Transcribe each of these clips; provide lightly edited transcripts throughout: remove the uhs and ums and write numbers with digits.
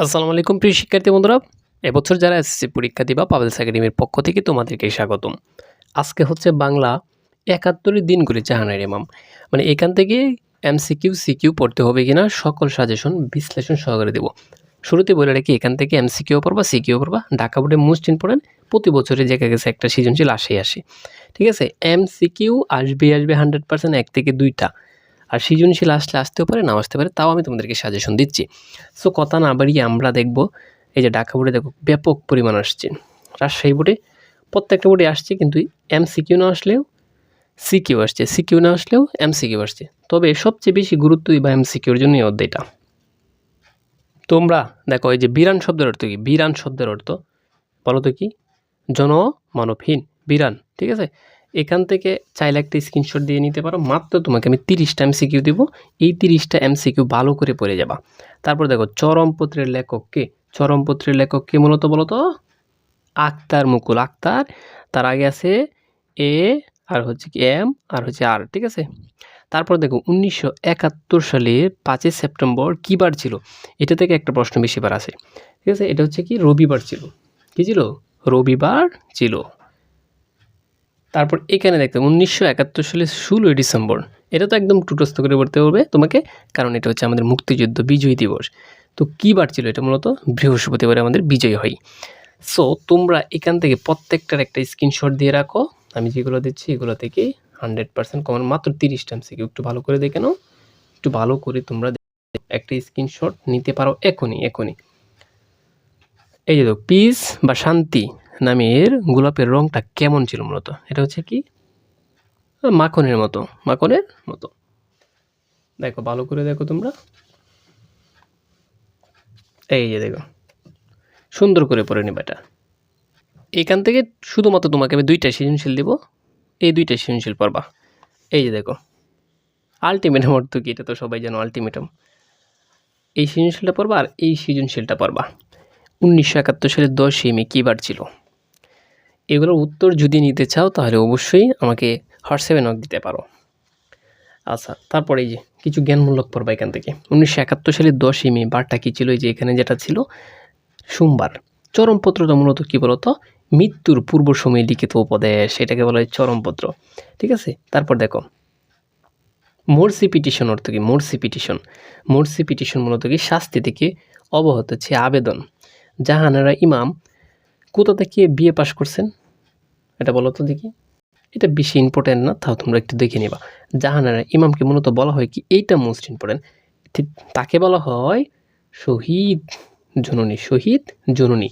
আসসালামু আলাইকুম প্রিয় শিক্ষার্থী বন্ধুরা, এবছর যারা এসএসসি পরীক্ষা দিবা পাবেলস একাডেমির পক্ষ থেকে তোমাদেরকে স্বাগতম। আজকে হচ্ছে বাংলা ৭১ দিনগুলি জাহানারা ইমাম, মানে এখান থেকে এমসিকিউ সিকিউ পড়তে হবে কিনা সকল সাজেশন বিশ্লেষণ সহকারে দেব। শুরুতে বলে রাখি, এখান থেকে এমসিকিউ পড়বা সিকিউ পড়বা। ঢাকা বোর্ডে মোস্ট ইম্পর্টেন্ট, প্রতি বছরে দেখা গেছে একটা সৃজনশীল আসে, ঠিক আছে। এমসিকিউ আসবে 100%, 1 থেকে 2টা, আর সৃজনশীল আসতেও পারে, নাও আসতে পারে, তাও আমি তোমাদেরকে সাজেশন দিচ্ছি। সো কথা না বাড়িয়ে আমরা দেখব, এই যে ঢাকা বোর্ডে দেখো ব্যাপক পরিমাণ আসছে, রাজশাহী বোর্ডে প্রত্যেকটা বোর্ডে আসছে, কিন্তু এমসিকিউ না আসলেও সিকিউ আসছে, সিকিউ না আসলেও এমসিকিউ আসছে। তবে সবচেয়ে বেশি গুরুত্ব দিবা এমসিকিউর জন্য এই অধ্যায়টা। তোমরা দেখো, এই যে বিরান শব্দের অর্থ কি? বিরান শব্দের অর্থ বলো তো কি? জনমানবহীন, বিরান, ঠিক আছে। এখান থেকে চাইলে একটা স্ক্রিনশট দিয়ে নিতে পারো। মাত্র তোমাকে আমি 30টা এমসিকিউ দিব, এই 30টা এমসিকিউ ভালো করে পড়ে যাবা। তারপর দেখো, চরমপত্রের লেখক কে? চরমপত্রের লেখক কে মূলত বলো তো? আক্তার মুকুল। আক্তার, তার আগে আছে এ, আর হচ্ছে কি এম, আর হচ্ছে আর, ঠিক আছে। তারপর দেখো 1971 সালে 5 সেপ্টেম্বর কী বার ছিল? এটা থেকে একটা প্রশ্ন বেশিবার আছে, ঠিক আছে। এটা হচ্ছে কি রবিবার ছিল। কী ছিল? রবিবার ছিল। তারপর এখানে দেখতে 1971 সালে 16 ডিসেম্বর, এটা তো একদম টুটস্থ করে পড়তে হবে তোমাকে, কারণ এটা হচ্ছে আমাদের মুক্তিযুদ্ধ বিজয় দিবস। তো কী বার ছিল? এটা মূলত বৃহস্পতিবারে আমাদের বিজয় হয়। সো তোমরা এখান থেকে প্রত্যেকটার একটা স্ক্রিনশট দিয়ে রাখো। আমি যেগুলো দিচ্ছি এগুলো থেকে 100% কমন, মাত্র 30টা এমসিকিউ। একটু ভালো করে দেখে নাও, একটু ভালো করে তোমরা একটা স্ক্রিনশট নিতে পারো এখনই। এই যে দেখো, পিস বা শান্তি নামের গোলাপের রংটা কেমন ছিল মূলত? এটা হচ্ছে কি মাখনের মতো। দেখো ভালো করে দেখো তোমরা, এই যে দেখো, সুন্দর করে পড়ে নিবা এটা। এখান থেকে শুধুমাত্র তোমাকে আমি 2টা সৃজনশীল দেব, এই 2টা সৃজনশীল পড়বা। এই যে দেখো, আলটিমেটাম অর্থ কি? এটা তো সবাই জানো, আলটিমেটাম। এই সৃজনশীলটা পড়বা আর এই সৃজনশীলটা পড়বা। 1971 সালের 10ই মে কী বার ছিল? এগুলোর উত্তর যদি নিতে চাও তাহলে অবশ্যই আমাকে হোয়াটসঅ্যাপে নক দিতে পারো। আচ্ছা, তারপরে এই যে কিছু জ্ঞানমূলক পড়বা এখান থেকে। 1971 সালের 10ই মে বারটা কী ছিল? এই যে এখানে যেটা ছিল সোমবার। চরমপত্রটা মূলত কী বলতো? মৃত্যুর পূর্ব সময়ে লিখিত উপদেশ, এটাকে বলা হয় চরমপত্র, ঠিক আছে। তারপর দেখো, মোরসি পিটিশন অর্থ কি? মোরসি পিটিশন মূলত কি? শাস্তি থেকে অবহত হচ্ছে আবেদন। জাহানারা ইমাম কোথা থেকে বিএ পাশ করছেন? এটা বলো তো দেখি। এটা বেশি ইম্পর্টেন্ট না, তাও তোমরা একটু দেখে নিবা। জাহানারা ইমামকে মূলত বলা হয় কি? এইটা মোস্ট ইম্পর্টেন্ট, ঠিক তাকে বলা হয় শহীদ জননী।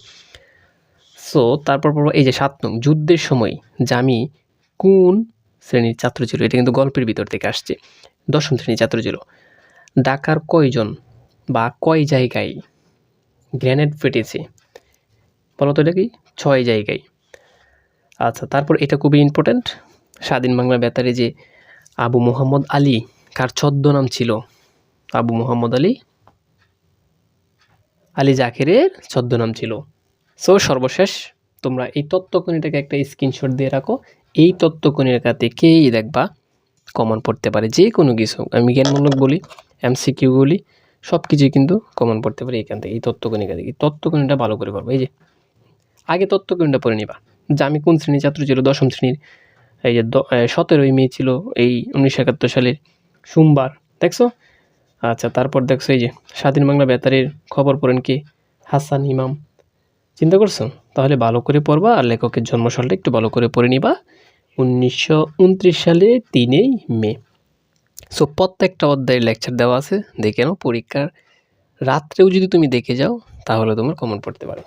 সো তারপর এই যে 7 নং, যুদ্ধের সময় জামি কোন শ্রেণীর ছাত্র ছিল? এটা কিন্তু গল্পের ভিতর থেকে আসছে। 10ম শ্রেণীর ছাত্র ছিল। ঢাকার কয়জন বা কয় জায়গায় গ্রেনেড ফেটেছে? বলো তো এটা কি? 6 জায়গায়। আচ্ছা, তারপর এটা খুবই ইম্পর্ট্যান্ট, স্বাধীন বাংলা বেতারে যে আবু মোহাম্মদ আলী, কার ছদ্মনাম ছিল? আবু মোহাম্মদ আলী জাকেরের ছদ্মনাম ছিল। সো সর্বশেষ তোমরা এই তত্ত্বকণিটাকে একটা স্ক্রিনশট দিয়ে রাখো। এই তত্ত্বকণিকা থেকেই দেখবা কমন পড়তে পারে যে কোনো কিছু। আমি জ্ঞানমূলক বলি, এমসিকিউ বলি, সব কিছুই কিন্তু কমন পড়তে পারে এখান থেকে, এই তত্ত্বকণিকা থেকে। তত্ত্বকণিটা ভালো করে পড়বো। এই যে আগে তত্ত্বকণিটা পড়ে নিবা, যে আমি কোন শ্রেণীর ছাত্র ছিল? 10ম শ্রেণীর। এই যে 17ই মে ছিল এই 1971 সালের সোমবার, দেখছো? আচ্ছা, তারপর দেখছো এই যে স্বাধীন বাংলা বেতারের খবর পড়েন কে? হাসান ইমাম। চিন্তা করছো? তাহলে ভালো করে পড়বা, আর লেখকের জন্মসালটা একটু ভালো করে পড়ে নিবা। 1929 সালে 3 মে। সো প্রত্যেকটা অধ্যায়ের লেকচার দেওয়া আছে, দেখে নাও। পরীক্ষার রাত্রেও যদি তুমি দেখে যাও তাহলে তোমার কমন পড়তে পারো।